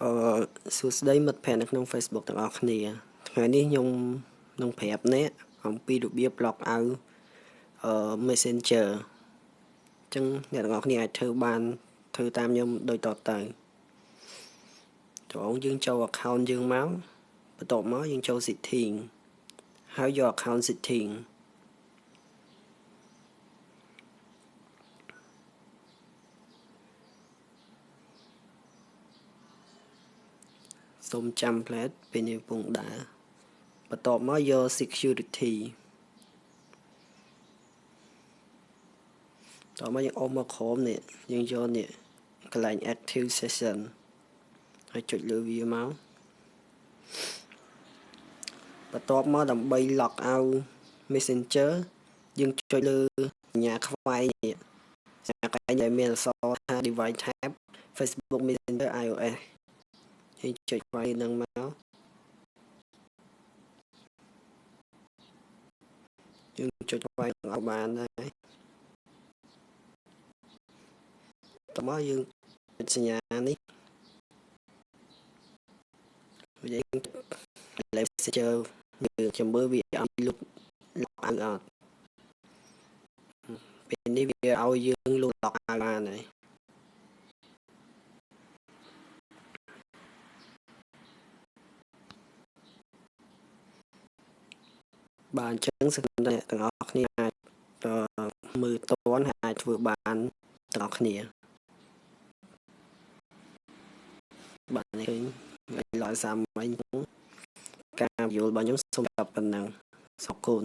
សួស្តីមិត្តភ័ក្តិនៅក្នុង Facebook ទាំងអស់គ្នាថ្ងៃនេះខ្ញុំនឹងប្រាប់អ្នកអំពីរបៀប log out Messenger អញ្ចឹងអ្នកទាំងអស់គ្នាអាចធ្វើតាមខ្ញុំដូចតទៅចូលយើងចូល account យើងមកបន្ទាប់មកយើងចូល setting ហើយយក account setting សូមចាំ plate ពេលនេះពងដើរបន្ទាប់មកយក security តោះមកយើងអុំមកក្រោមនេះយើងយកនេះកន្លែង active session ហើយចុចលើវាមកបន្ទាប់មកដើម្បី log out Messenger យើងចុចលើសញ្ញាខ្វែងនេះសញ្ញាខ្វែងដែលមានអក្សរថា device tab Facebook Messenger iOS ហើយចុចខ្វែងនឹងមកយើងចុចខ្វែងឲ្យបានដែរតោះមកយើងចុចសញ្ញានេះយើង Messenger យើងចាំមើលវាឲ្យលុប log out អត់ពេលនេះវាឲ្យយើងលុប log out បានហើយបាទអញ្ចឹងសង្ឃឹមថាអ្នកទាំងអស់គ្នាអាចមើលតន់ហើយអាចធ្វើបានទាំងអស់គ្នាបាទនេះឃើញឡើយសាមញ្ញការយល់របស់ខ្ញុំសូមចាប់ប៉ុណ្ណឹងសូមអរគុណ